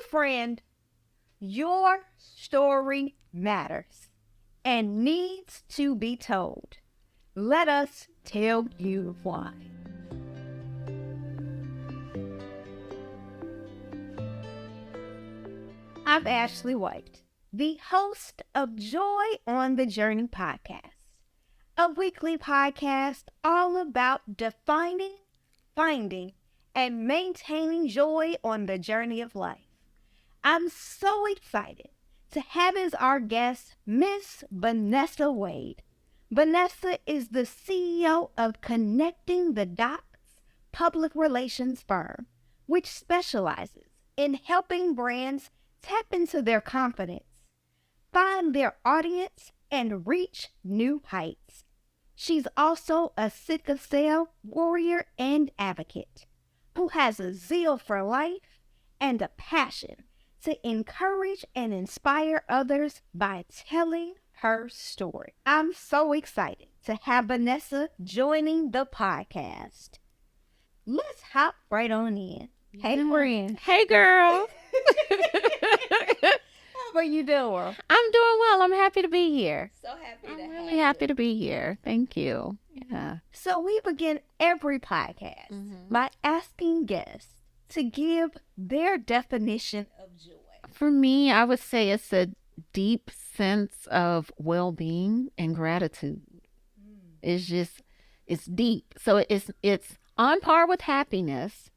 friend, your story matters and needs to be told. Let us tell you why. I'm Ashley White, the host of Joy on the Journey podcast, a weekly podcast all about defining, finding, and maintaining joy on the journey of life. I'm so excited to have as our guest Miss Vannessa Wade. Vannessa is the CEO of Connecting the Dots public relations firm, which specializes in helping brands tap into their confidence, find their audience, and reach new heights. She's also a Sickle Cell Warrior and advocate who has a zeal for life and a passion to encourage and inspire others by telling her story. I'm so excited to have Vannessa joining the podcast. Let's hop right on in. Hey, friend. Hey, girl. How are you doing? I'm doing well. I'm happy to be here. So happy to I'm have really you. happy to be here. Thank you. Yeah. So we begin every podcast by asking guests to give their definition of joy. For me, I would say it's a deep sense of well-being and gratitude. It's deep. So it's on par with happiness,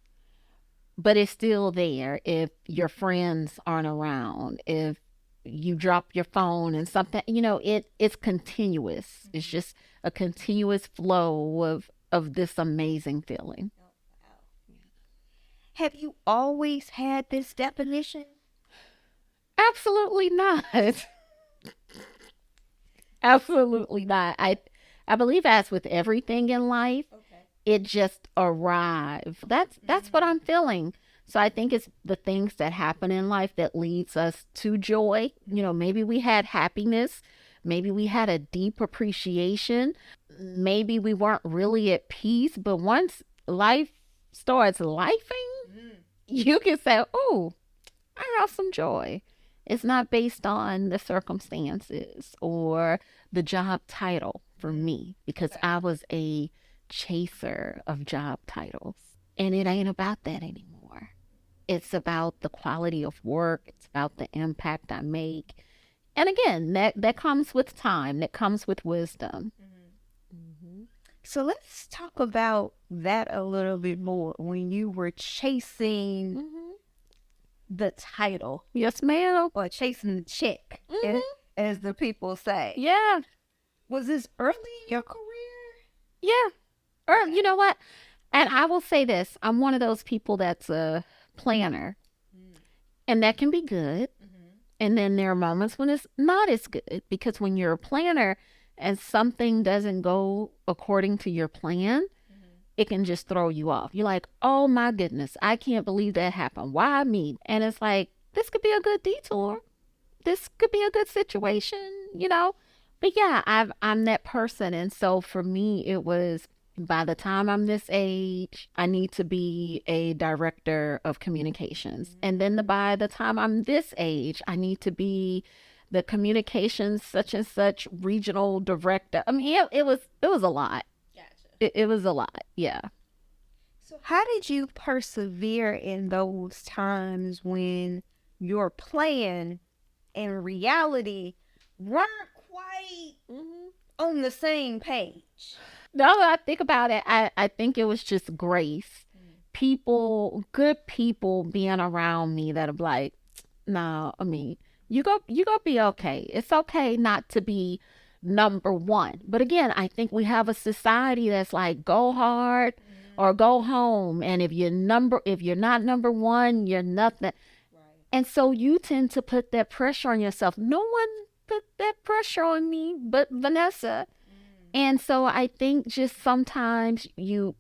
but it's still there if your friends aren't around, if you drop your phone and something, it's continuous. It's just a continuous flow of this amazing feeling. Oh, wow. Have you always had this definition? Absolutely not. Absolutely not. I believe as with everything in life, it just arrived. That's what I'm feeling. So I think it's the things that happen in life that leads us to joy. Maybe we had happiness. Maybe we had a deep appreciation. Maybe we weren't really at peace. But once life starts lifing, you can say, oh, I have some joy. It's not based on the circumstances or the job title for me, because I was a chaser of job titles. And it ain't about that anymore. It's about the quality of work. It's about the impact I make. And again, that comes with time. That comes with wisdom. So let's talk about that a little bit more. When you were chasing the title. Yes, ma'am. Or chasing the check, as the people say. Yeah. Was this early in your career? Yeah. Or you know what? And I will say this. I'm one of those people that's a planner. And that can be good. And then there are moments when it's not as good. Because when you're a planner and something doesn't go according to your plan, it can just throw you off. You're like, oh my goodness, I can't believe that happened. Why me? And it's like, this could be a good detour. This could be a good situation, But yeah, I'm that person. And so for me, it was, by the time I'm this age, I need to be a director of communications. And then by the time I'm this age, I need to be the communications such and such regional director. I mean, it was a lot. It was a lot, yeah. So how did you persevere in those times when your plan and reality weren't quite on the same page? Now that I think about it, I think it was just grace. Good people being around me that are like, no, I mean, you go be okay. It's okay not to be number one. But again, I think we have a society that's like, go hard or go home. And if you're not number one, you're nothing. Right. And so you tend to put that pressure on yourself. No one put that pressure on me but Vannessa. And so I think just sometimes you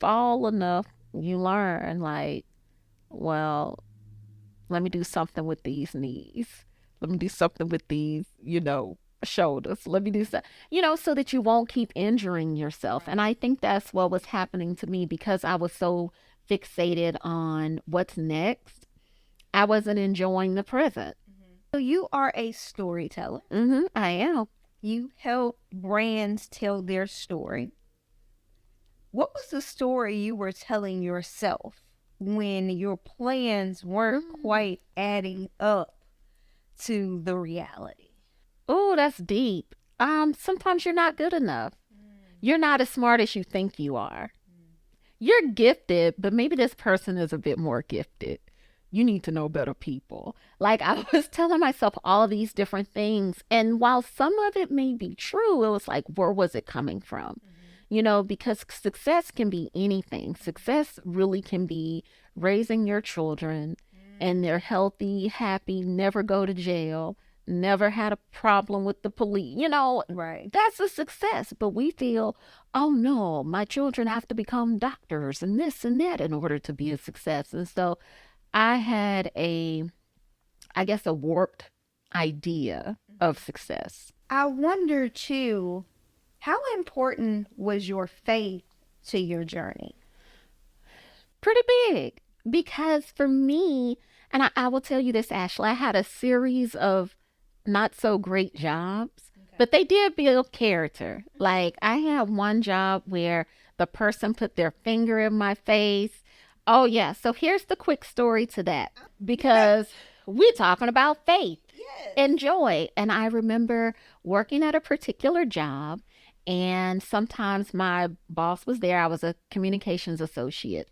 fall enough, you learn like, well, let me do something with these knees. Let me do something with these, shoulders. Let me do something, so that you won't keep injuring yourself. And I think that's what was happening to me because I was so fixated on what's next I wasn't enjoying the present. So you are a storyteller. I am. You help brands tell their story. What was the story you were telling yourself when your plans weren't quite adding up to the reality? Oh, that's deep. Sometimes you're not good enough. You're not as smart as you think you are. You're gifted, but maybe this person is a bit more gifted. You need to know better people. Like, I was telling myself all these different things. And while some of it may be true, it was like, where was it coming from? You know, because success can be anything. Success really can be raising your children and they're healthy, happy, never go to jail, never had a problem with the police. You know, Right. that's a success. But we feel, oh no, my children have to become doctors and this and that in order to be a success. And so I had I guess, a warped idea of success. I wonder too, how important was your faith to your journey? Pretty big. Because for me, and I will tell you this, Ashley, I had a series of not so great jobs, but they did build character. Like, I had one job where the person put their finger in my face. Oh, yeah. So here's the quick story to that, because we're talking about faith and joy. And I remember working at a particular job, and sometimes my boss was there. I was a communications associate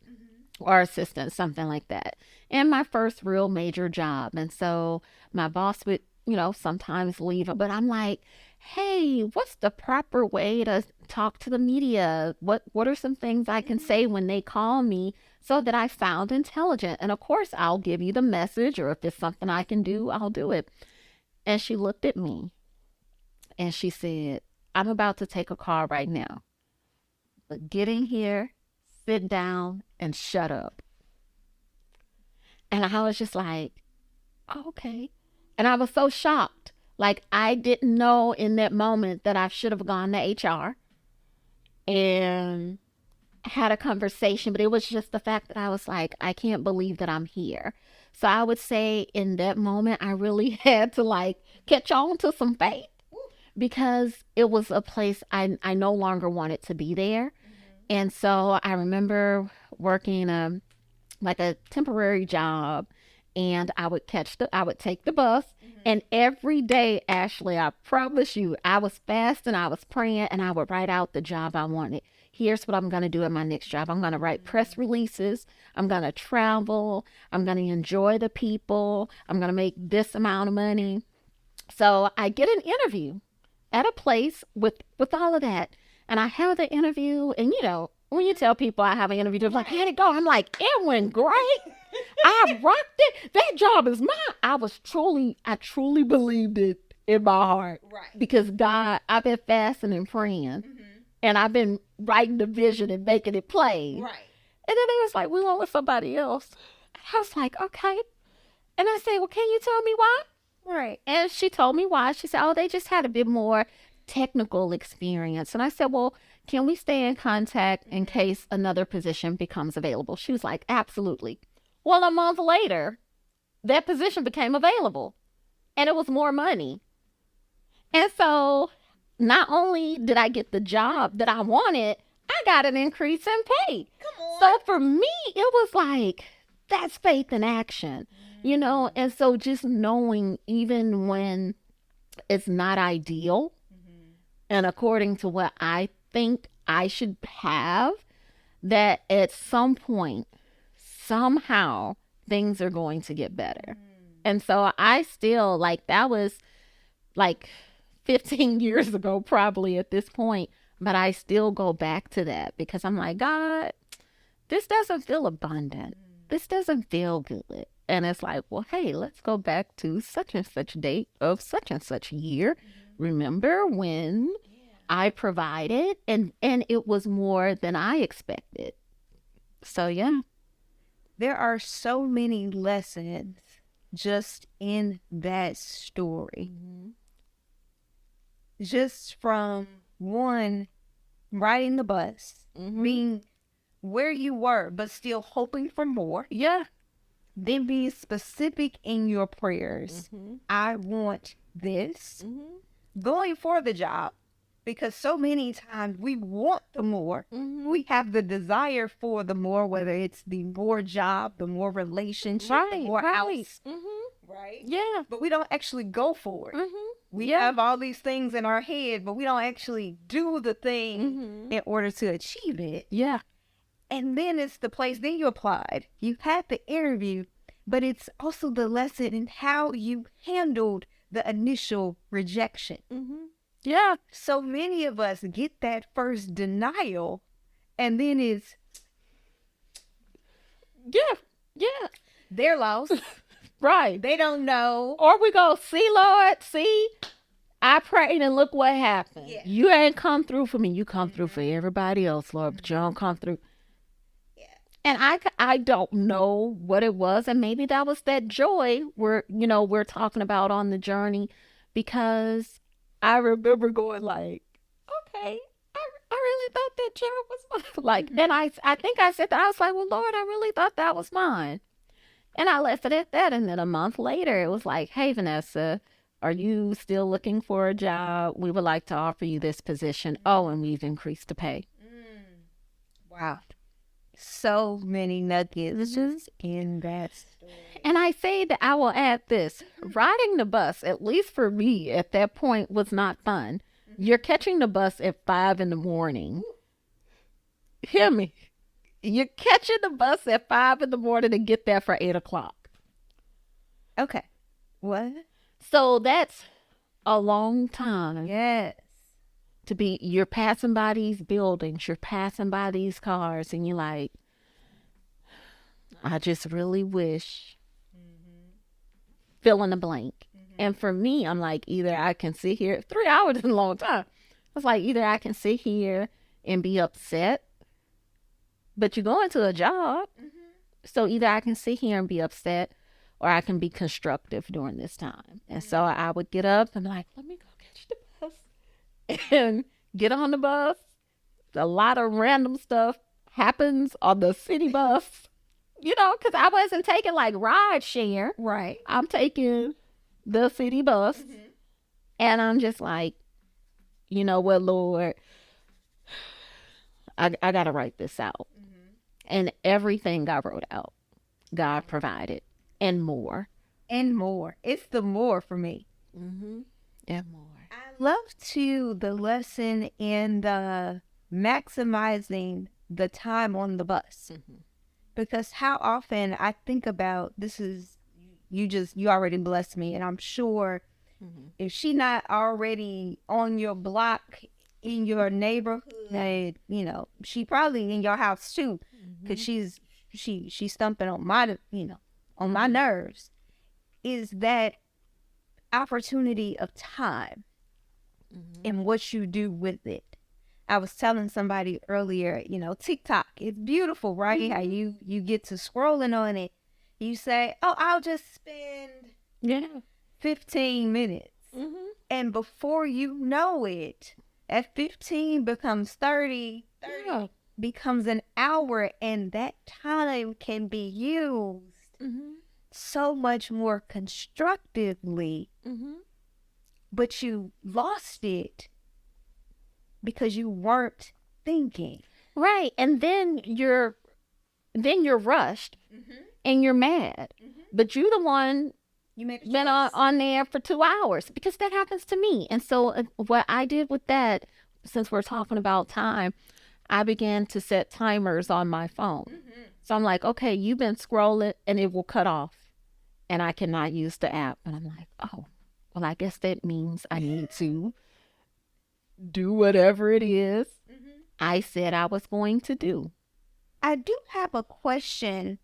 or assistant, something like that. And my first real major job. And so my boss would, sometimes leave. But I'm like, hey, what's the proper way to talk to the media? What are some things I can say when they call me so that I sound intelligent? And of course, I'll give you the message, or if it's something I can do, I'll do it. And she looked at me and she said, I'm about to take a call right now, but get in here, sit down, and shut up. And I was just like, oh, okay. And I was so shocked. Like, I didn't know in that moment that I should have gone to HR and had a conversation, but it was just the fact that I was like, I can't believe that I'm here. So I would say in that moment, I really had to like catch on to some faith, because it was a place I no longer wanted to be there. And so I remember working like a temporary job, and I would take the bus. And every day, Ashley, I promise you, I was fasting, I was praying, and I would write out the job I wanted. Here's what I'm going to do in my next job. I'm going to write press releases. I'm going to travel. I'm going to enjoy the people. I'm going to make this amount of money. So I get an interview at a place with all of that. And I have the interview, and when you tell people I have an interview, they're like, how'd it go? I'm like, it went great. I rocked it. That job is mine. I truly believed it in my heart. Right. Because God, I've been fasting and praying, and I've been writing the vision and making it plain. Right. And then they was like, we went with somebody else. I was like, okay. And I said, well, can you tell me why? Right. And she told me why. She said, oh, they just had a bit more technical experience. And I said, well, can we stay in contact in case another position becomes available? She was like, absolutely. Well, a month later, that position became available, and it was more money. And so not only did I get the job that I wanted, I got an increase in pay. Come on. So for me, it was like, that's faith in action, And so just knowing, even when it's not ideal, and according to what I think I should have, that at some point, somehow, things are going to get better. And so I still, like, that was like 15 years ago, probably at this point, but I still go back to that, because I'm like, God, this doesn't feel abundant. This doesn't feel good. And it's like, well, hey, let's go back to such and such date of such and such year. Remember when I provided, and it was more than I expected. So, yeah. There are so many lessons just in that story. Just from one, riding the bus, being where you were, but still hoping for more. Yeah. Then be specific in your prayers. I want this. Going for the job. Because so many times we want the more. We have the desire for the more, whether it's the more job, the more relationship, the more house. Right? Yeah. But we don't actually go for it. We Yeah. have all these things in our head, but we don't actually do the thing in order to achieve it. Yeah. And then it's the place, then you applied. You had the interview, but it's also the lesson in how you handled the initial rejection. Yeah. So many of us get that first denial, and then it's, Yeah. they're lost. Right. They don't know. Or we go, see, Lord, see, I prayed and look what happened. Yeah. You ain't come through for me. You come through for everybody else, Lord, but you don't come through. And I don't know what it was. And maybe that was that joy we're talking about on the journey, because I remember going like, okay, I really thought that job was mine. Like, and I think I said that. I was like, well, Lord, I really thought that was mine. And I left it at that. And then a month later, it was like, hey, Vannessa, are you still looking for a job? We would like to offer you this position. Oh, and we've increased the pay. Wow. So many nuggets in that story. And I say that I will add this. Riding the bus, at least for me at that point, was not fun. You're catching the bus at 5 a.m. Hear me. You're catching the bus at 5 a.m. and get there for 8 o'clock. Okay. What? So that's a long time. Yes. You're passing by these buildings, you're passing by these cars, and you're like, I just really wish, fill in the blank. And for me, I'm like, either I can sit here, 3 hours is a long time. It's like, either I can sit here and be upset, but you're going to a job. So either I can sit here and be upset, or I can be constructive during this time. And so I would get up and be like, let me go catch the bus. And get on the bus. A lot of random stuff happens on the city bus, because I wasn't taking like ride share. Right. I'm taking the city bus. And I'm just like, you know what, Lord, I got to write this out. And everything I wrote out, God provided, and more. And more. It's the more for me. And more. I love too the lesson in the maximizing the time on the bus. Because how often I think about, this is, you already blessed me, and I'm sure if she not already on your block, in your neighborhood, she probably in your house too, because she's stumping on my, on my nerves, is that opportunity of time and what you do with it. I was telling somebody earlier, TikTok, it's beautiful, right? How you get to scrolling on it. You say, oh, I'll just spend 15 minutes. And before you know it, at 15 becomes 30 becomes an hour, and that time can be used so much more constructively. But you lost it because you weren't thinking. Right. And then you're rushed and you're mad. But you're the one You made a been on there for 2 hours, because that happens to me. And so what I did with that, since we're talking about time, I began to set timers on my phone. So I'm like, okay, you've been scrolling, and it will cut off, and I cannot use the app. And I'm like, oh, well, I guess that means I need to do whatever it is I said I was going to do. I do have a question.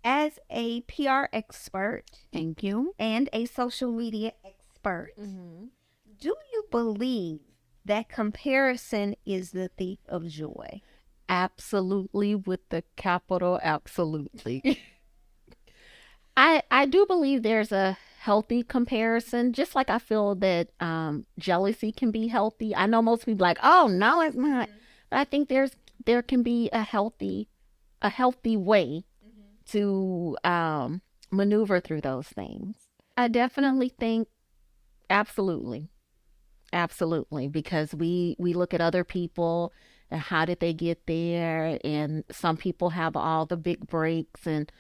As a PR expert, Thank you. and a social media expert, do you believe that comparison is the thief of joy? Absolutely, with the capital absolutely. I do believe there's a healthy comparison, just like I feel that jealousy can be healthy. I know most people like, oh no, it's not. But I think there can be a healthy way to maneuver through those things. I definitely think absolutely. Absolutely, because we look at other people and how did they get there, and some people have all the big breaks, and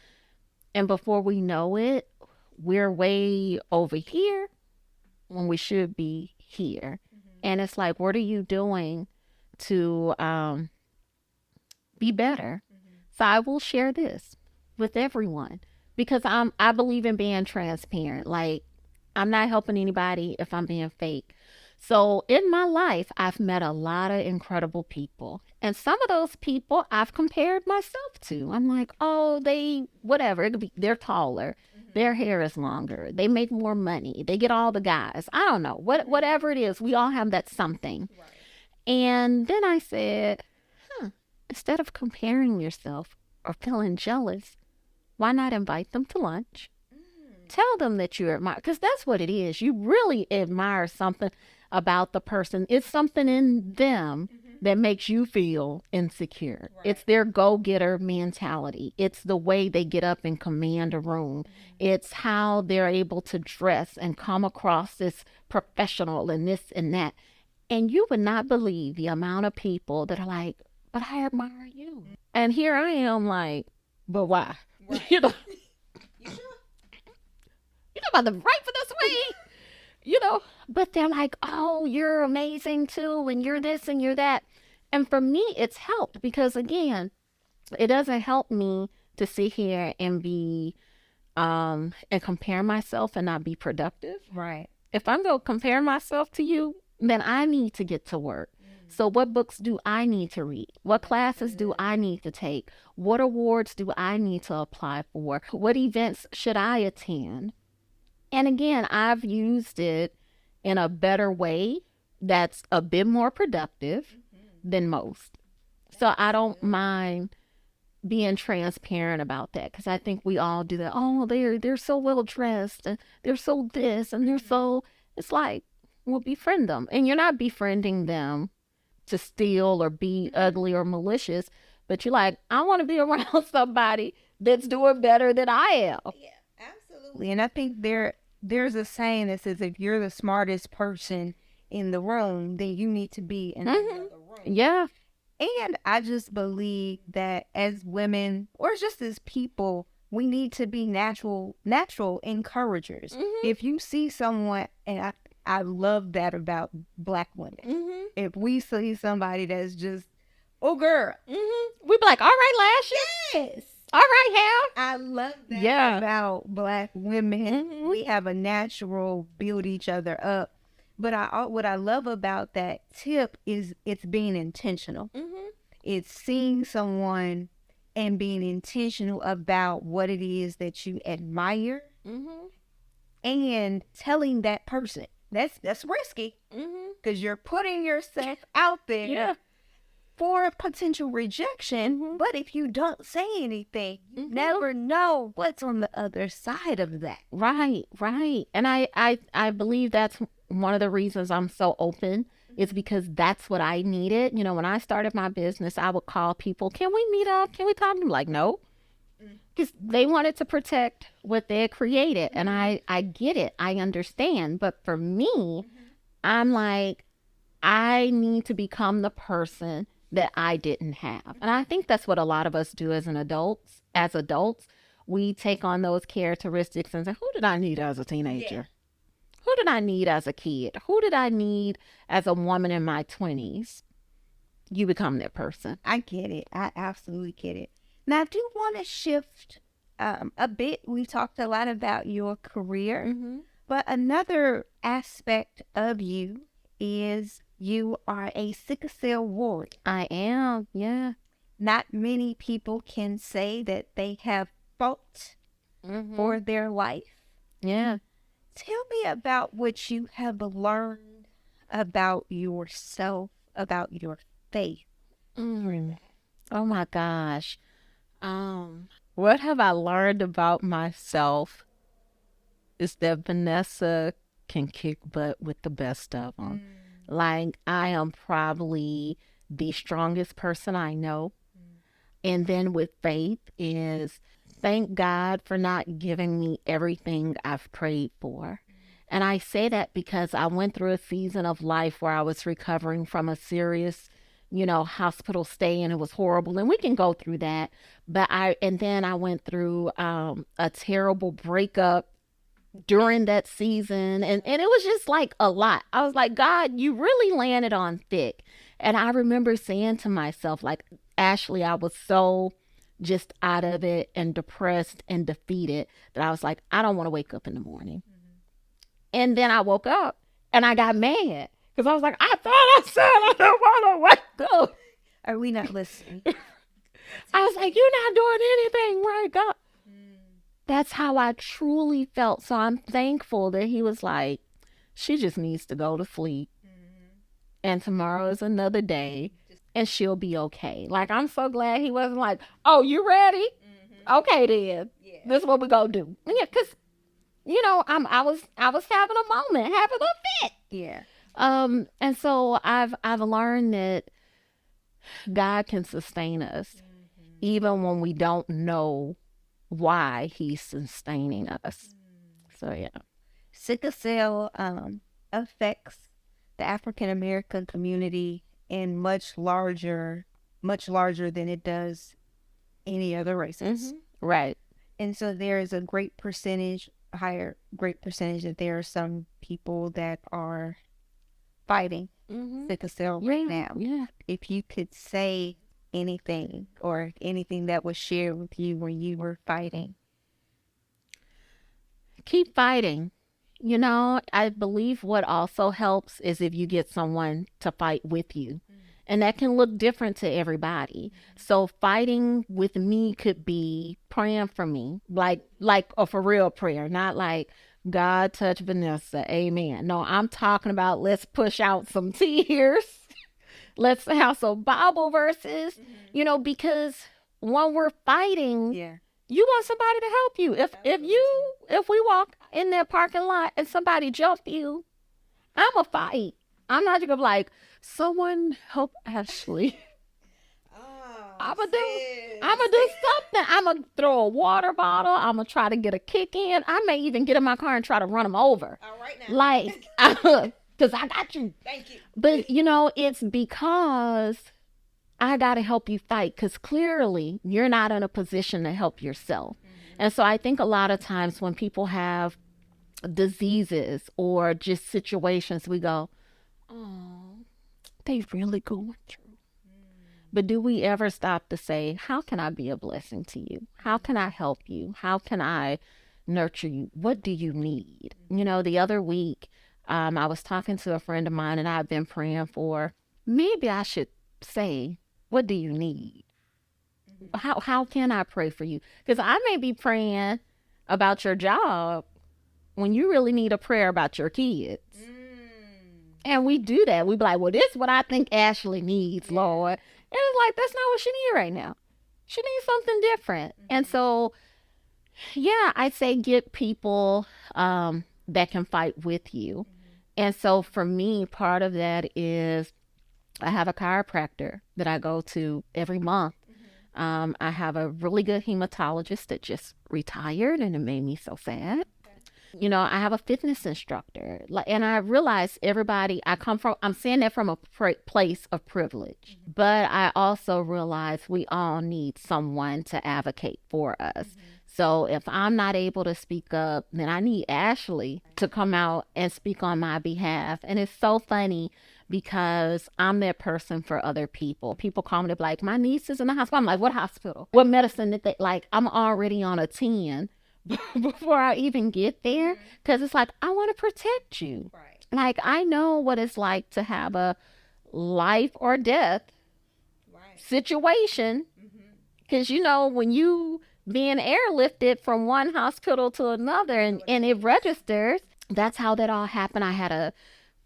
before we know it, we're way over here when we should be here. And it's like, what are you doing to be better? So I will share this with everyone because I believe in being transparent. Like, I'm not helping anybody if I'm being fake. So in my life, I've met a lot of incredible people. And some of those people I've compared myself to. I'm like, oh, they, whatever. It could be, they're taller. Their hair is longer. They make more money. They get all the guys. I don't know. Whatever it is, we all have that something. Right. And then I said, instead of comparing yourself or feeling jealous, why not invite them to lunch? Tell them that you admire, because that's what it is. You really admire something about the person. It's something in them that makes you feel insecure. Right. It's their go-getter mentality. It's the way they get up and command a room. It's how they're able to dress and come across as professional and this and that. And you would not believe the amount of people that are like, but I admire you. And here I am like, but why? Right. You know, you're not about to write for this way, but they're like, oh, you're amazing too, and you're this and you're that. And for me, it's helped because, again, it doesn't help me to sit here and be, and compare myself and not be productive. Right. If I'm going to compare myself to you, then I need to get to work. So what books do I need to read? What classes do I need to take? What awards do I need to apply for? What events should I attend? And again, I've used it in a better way that's a bit more productive than most. So I don't mind being transparent about that because I think we all do that. Oh, they're so well dressed and they're so this and they're so, it's like, well, befriend them. And you're not befriending them to steal or be ugly or malicious, but you're like, I want to be around somebody that's doing better than I am. Yeah, absolutely. And I think there's a saying that says if you're the smartest person in the room, then you need to be in another room. Yeah. And I just believe that as women, or just as people, we need to be natural encouragers. If you see someone, and I love that about Black women. If we see somebody that's just, oh girl, we be like, all right, Lashes. Yes. All right, Hal. I love that about Black women. We have a natural build each other up. But what I love about that tip is it's being intentional. It's seeing someone and being intentional about what it is that you admire and telling that person. That's risky because you're putting yourself out there for a potential rejection. But if you don't say anything, you never know what's on the other side of that. Right. And I believe that's one of the reasons I'm so open is because that's what I needed. When I started my business, I would call people, can we meet up? Can we talk? I'm like, no. Because they wanted to protect what they had created. And I get it. I understand. But for me, I'm like, I need to become the person that I didn't have. And I think that's what a lot of us do as adults. As adults, we take on those characteristics and say, who did I need as a teenager? Yeah. Who did I need as a kid? Who did I need as a woman in my 20s? You become that person. I get it. I absolutely get it. Now, I do want to shift a bit. We've talked a lot about your career, but another aspect of you is you are a sickle cell warrior. I am, yeah. Not many people can say that they have fought for their life. Yeah. Tell me about what you have learned about yourself, about your faith. Oh my gosh. What have I learned about myself is that Vannessa can kick butt with the best of them. Like, I am probably the strongest person I know. And then with faith is thank God for not giving me everything I've prayed for. And I say that because I went through a season of life where I was recovering from a serious, hospital stay, and it was horrible. And we can go through that. And then I went through a terrible breakup during that season. And it was just like a lot. I was like, God, you really landed on thick. And I remember saying to myself, like, Ashley, I was so just out of it and depressed and defeated that I was like, I don't want to wake up in the morning. And then I woke up and I got mad because I was like, I thought I said I don't want to wake up. Are we not listening? I was like, you're not doing anything right, God. That's how I truly felt. So I'm thankful that he was like, she just needs to go to sleep. And tomorrow is another day and she'll be okay. Like, I'm so glad he wasn't like, oh, you ready? Okay, then. Yeah. This is what we're going to do. Yeah, because, I was having a moment, having a fit. Yeah. And so I've learned that God can sustain us even when we don't know why he's sustaining us. So, yeah. Sickle cell affects the African American community in much larger than it does any other races. Right. And so there is a great percentage that there are some people that are fighting sickle cell right now. Yeah. If you could say anything or anything that was shared with you when you were fighting. Keep fighting. I believe what also helps is if you get someone to fight with you. And that can look different to everybody. So fighting with me could be praying for me, like a for real prayer, not like God touch Vannessa, amen. No, I'm talking about let's push out some tears. Let's have some Bible verses, because when we're fighting, you want somebody to help you. If we walk in that parking lot and somebody jump you, I'm a fight. I'm not gonna be like, someone help Ashley. I'm gonna do something. I'm gonna throw a water bottle. I'm gonna try to get a kick in. I may even get in my car and try to run them over. All right now. Like, because I got you. Thank you. But it's because I gotta help you fight, because clearly you're not in a position to help yourself. And so I think a lot of times when people have diseases or just situations, we go, oh, they really going through. But do we ever stop to say, how can I be a blessing to you? How can I help you? How can I nurture you? What do you need? The other week, I was talking to a friend of mine and I've been praying for, maybe I should say, what do you need? How can I pray for you? Because I may be praying about your job when you really need a prayer about your kids. And we do that. We be like, well, this is what I think Ashley needs, Lord. And it's like, that's not what she needs right now. She needs something different. And so, yeah, I say get people that can fight with you. And so for me, part of that is I have a chiropractor that I go to every month. I have a really good hematologist that just retired, and it made me so sad. I have a fitness instructor, and I realize I'm saying that from a place of privilege, but I also realize we all need someone to advocate for us. So if I'm not able to speak up, then I need Ashley to come out and speak on my behalf. And it's so funny because I'm that person for other people. People call me to be like, my niece is in the hospital. I'm like, what hospital? What medicine did they, like, I'm already on a 10 before I even get there, because it's like, I want to protect you. Right. Like, I know what it's like to have a life or death situation, because when you being airlifted from one hospital to another and it registers, that's how that all happened. I had a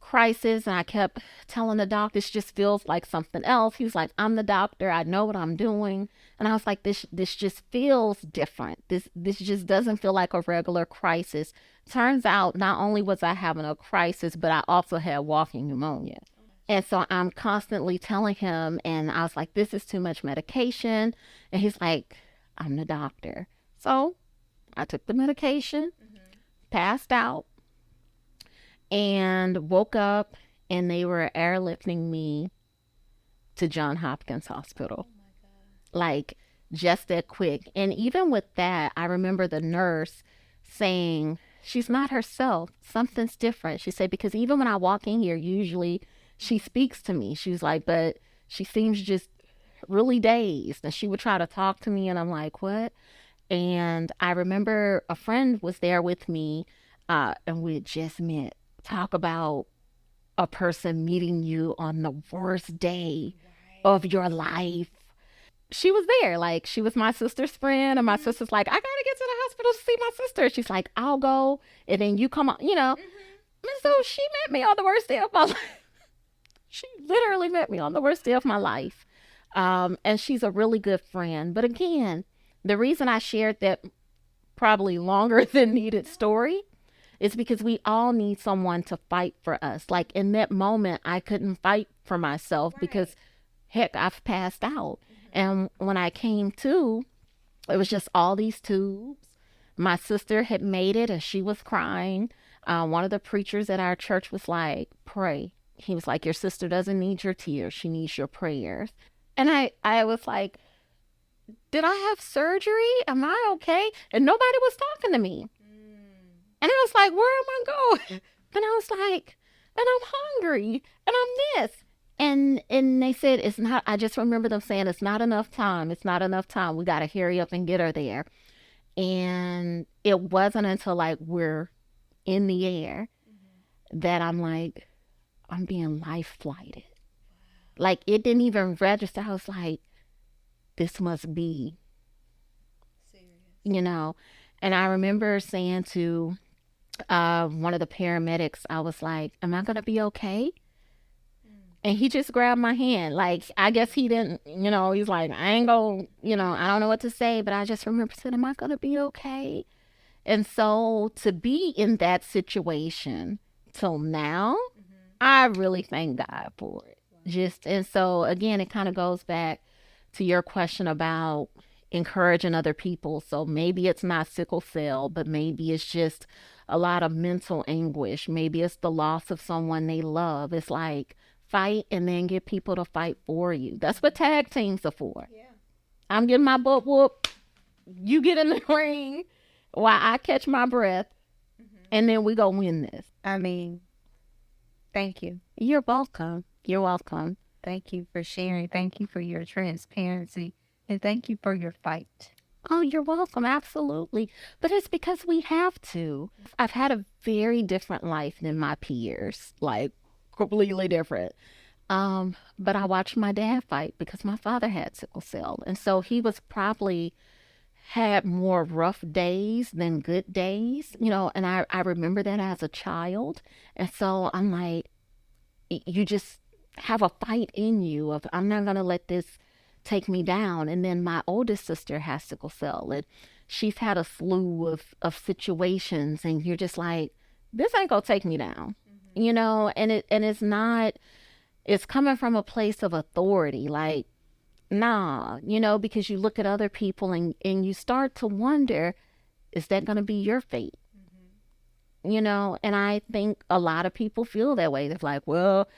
crisis and I kept telling the doctor, this just feels like something else. He was like, I'm the doctor, I know what I'm doing. And I was like, this just feels different. This just doesn't feel like a regular crisis. Turns out not only was I having a crisis, but I also had walking pneumonia. And so I'm constantly telling him, and I was like, this is too much medication. And he's like, I'm the doctor. So I took the medication, passed out, and woke up, and they were airlifting me to John Hopkins Hospital. Like, just that quick. And even with that, I remember the nurse saying, she's not herself. Something's different. She said, because even when I walk in here, usually she speaks to me. She's like, but she seems just really dazed. And she would try to talk to me, and I'm like, what? And I remember a friend was there with me, and we had just met. Talk about a person meeting you on the worst day of your life. She was there. Like, she was my sister's friend, and my sister's like, I gotta get to the hospital to see my sister. She's like, I'll go, and then you come on, you know. And so she met me on the worst day of my life. She literally met me on the worst day of my life. And she's a really good friend. But again, the reason I shared that probably longer than needed story is because we all need someone to fight for us. Like, in that moment, I couldn't fight for myself because, heck, I've passed out. And when I came to, it was just all these tubes. My sister had made it, and she was crying. One of the preachers at our church was like, pray. He was like, your sister doesn't need your tears. She needs your prayers. And I was like, did I have surgery? Am I okay? And nobody was talking to me. And I was like, where am I going? And I was like, and I'm hungry, and I'm this. And they said, it's not, I just remember them saying, it's not enough time. It's not enough time. We got to hurry up and get her there. And it wasn't until like we're in the air that I'm like, I'm being life flighted. Like, it didn't even register. I was like, this must be serious, you know. And I remember saying to one of the paramedics, I was like, am I going to be okay? And he just grabbed my hand. Like, I guess he didn't, you know, he's like, I ain't gonna, you know, I don't know what to say. But I just remember saying, am I going to be okay? And so to be in that situation till now, I really thank God for it. Just, and so again, it kind of goes back to your question about encouraging other people. So maybe it's not sickle cell, but maybe it's just a lot of mental anguish. Maybe it's the loss of someone they love. It's like, fight and then get people to fight for you. That's what tag teams are for. Yeah. I'm getting my butt whooped. You get in the ring while I catch my breath, and then we go win this. I mean, thank you. You're welcome. You're welcome. Thank you for sharing. Thank you for your transparency. And thank you for your fight. Oh, you're welcome. Absolutely. But it's because we have to. I've had a very different life than my peers. Like, completely different. But I watched my dad fight because my father had sickle cell. And so he was probably had more rough days than good days, you know, and I remember that as a child. And so I'm like, you just have a fight in you of, I'm not going to let this take me down. And then my oldest sister has sickle cell, and she's had a slew of situations, and you're just like, this ain't going to take me down. You know, and it's not, it's coming from a place of authority, like, nah, you know, because you look at other people and you start to wonder, is that going to be your fate? You know, and I think a lot of people feel that way. They're like, well,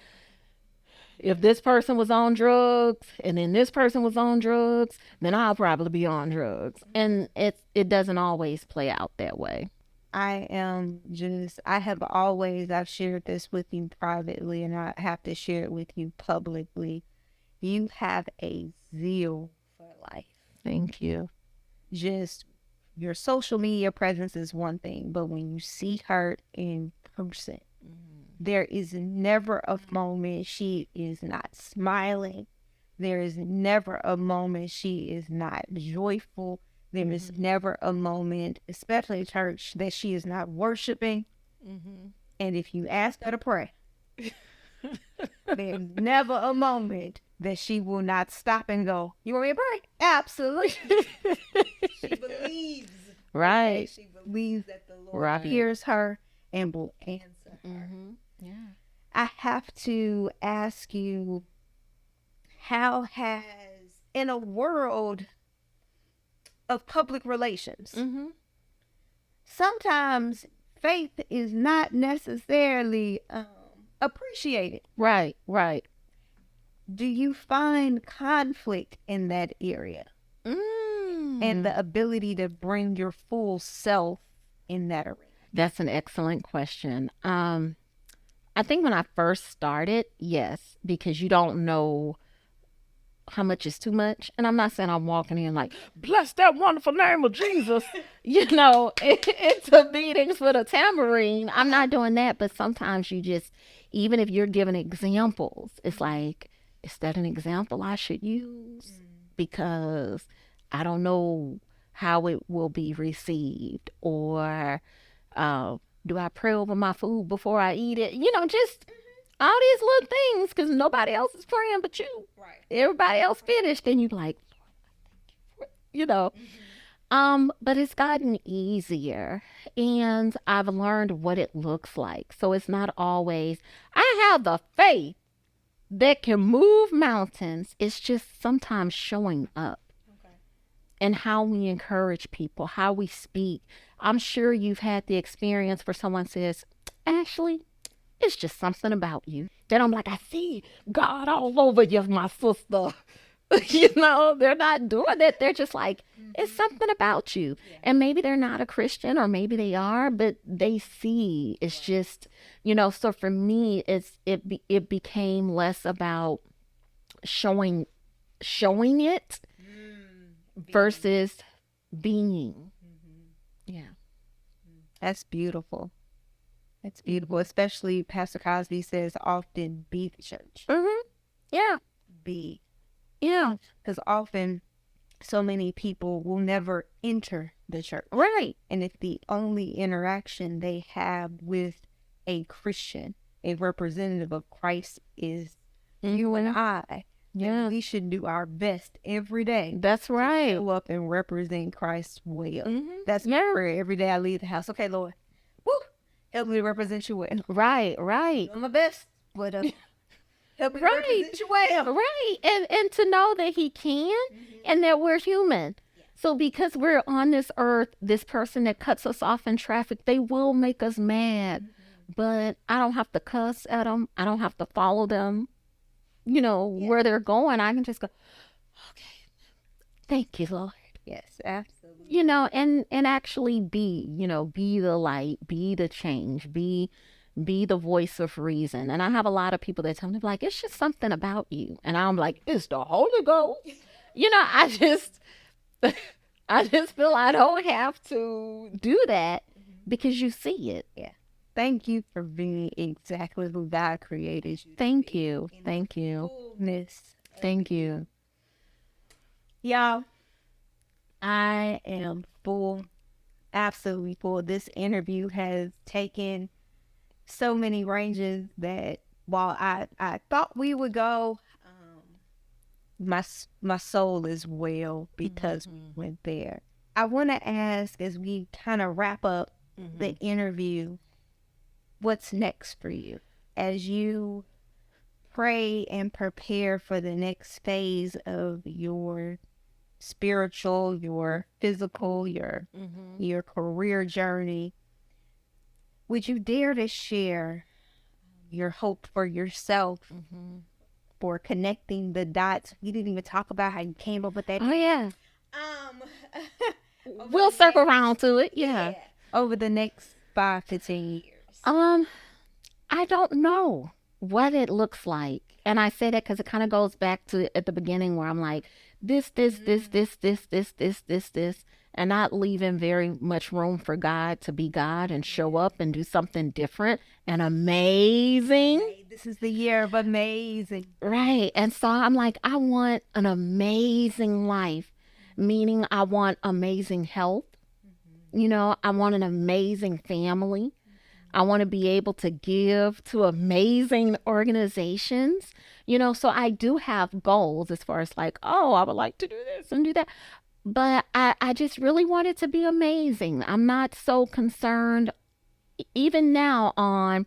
if this person was on drugs and then this person was on drugs, then I'll probably be on drugs. And it doesn't always play out that way. I've shared this with you privately, and I have to share it with you publicly. You have a zeal for life. Thank you. Just your social media presence is one thing, but when you see her in person, there is never a moment she is not smiling. There is never a moment she is not joyful. There is never a moment, especially in church, that she is not worshiping. And if you ask her to pray, there's never a moment that she will not stop and go, you want me to pray? Absolutely. She believes. Right. She believes that the Lord hears her and will answer her. Yeah. I have to ask you, how has, in a world of public relations. Mm-hmm. Sometimes faith is not necessarily appreciated. Right, right. Do you find conflict in that area and the ability to bring your full self in that arena? That's an excellent question. I think when I first started, yes, because you don't know how much is too much. And I'm not saying I'm walking in like, bless that wonderful name of Jesus, into meetings with a tambourine. I'm not doing that. But sometimes you just, even if you're giving examples, it's like, is that an example I should use? Because I don't know how it will be received. Or do I pray over my food before I eat it? Just all these little things, because nobody else is praying but you. Right. Everybody else finished, and you're like, but it's gotten easier, and I've learned what it looks like. So it's not always, I have the faith that can move mountains. It's just sometimes showing up. And how we encourage people, how we speak. I'm sure you've had the experience where someone says, Ashley, it's just something about you. Then I'm like, I see God all over you, my sister. They're not doing it. They're just like, it's something about you. Yeah. And maybe they're not a Christian, or maybe they are, but they see. It's just, so for me, it became less about showing it versus being. Yeah. That's beautiful. That's beautiful. Especially Pastor Cosby says often be the church. Yeah. Be. Yeah. Because often so many people will never enter the church. Right. And if the only interaction they have with a Christian, a representative of Christ, is you and I, yeah, we should do our best every day. That's right. To show up and represent Christ well. That's my prayer every day I leave the house. Okay, Lord, help me to represent you well. Right. I'm my best, but help me to represent you well. Right, and to know that He can, and that we're human. Yeah. So because we're on this earth, this person that cuts us off in traffic, they will make us mad. But I don't have to cuss at them. I don't have to follow them. Where they're going, I can just go, okay, thank you, Lord. Yes, absolutely. And actually be the light, be the change, be the voice of reason. And I have a lot of people that tell me, like, it's just something about you. And I'm like, it's the Holy Ghost. I just feel I don't have to do that because you see it. Yeah. Thank you for being exactly who God created you. Thank you. Thank you. Thank you. Y'all, I am full, absolutely full. This interview has taken so many ranges that while I thought we would go, my soul is well because we went there. I want to ask, as we kind of wrap up the interview, what's next for you as you pray and prepare for the next phase of your spiritual, your physical, your career journey? Would you dare to share your hope for yourself, for connecting the dots? We didn't even talk about how you came up with that. Oh yeah. We'll circle around to it. Yeah. Over the next 5 to 10 years. I don't know what it looks like. And I say that because it kind of goes back to at the beginning where I'm like, this, and not leaving very much room for God to be God and show up and do something different and amazing. This is the year of amazing. Right. And so I'm like, I want an amazing life, meaning I want amazing health. I want an amazing family. I want to be able to give to amazing organizations, so I do have goals as far as like, oh, I would like to do this and do that. But I just really want it to be amazing. I'm not so concerned even now on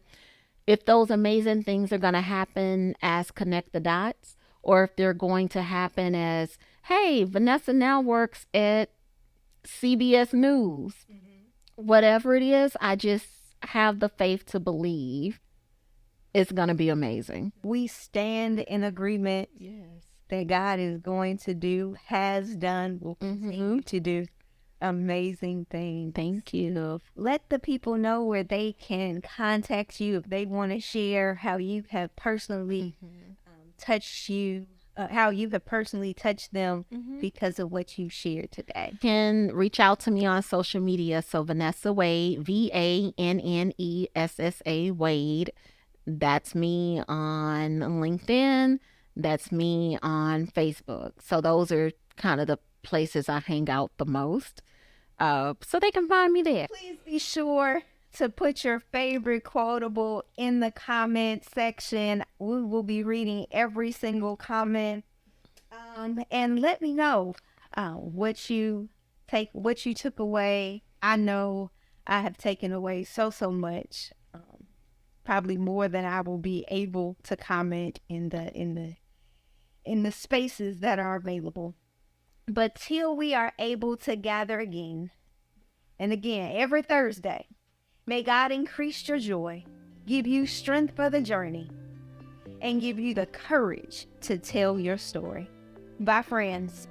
if those amazing things are going to happen as connect the dots, or if they're going to happen as, hey, Vannessa now works at CBS News, whatever it is, I just have the faith to believe it's going to be amazing. We stand in agreement that God is going to do, has done, will continue to do amazing things. Thank you. Let the people know where they can contact you if they want to share how you have personally touched you, how you have personally touched them because of what you shared today. You can reach out to me on social media. So Vannessa Wade, Vannessa Wade. That's me on LinkedIn. That's me on Facebook. So those are kind of the places I hang out the most. So they can find me there. Please be sure to put your favorite quotable in the comment section. We will be reading every single comment. And let me know what you took away. I know I have taken away so much. Probably more than I will be able to comment in the spaces that are available. But till we are able to gather again, and again every Thursday, may God increase your joy, give you strength for the journey, and give you the courage to tell your story. Bye, friends.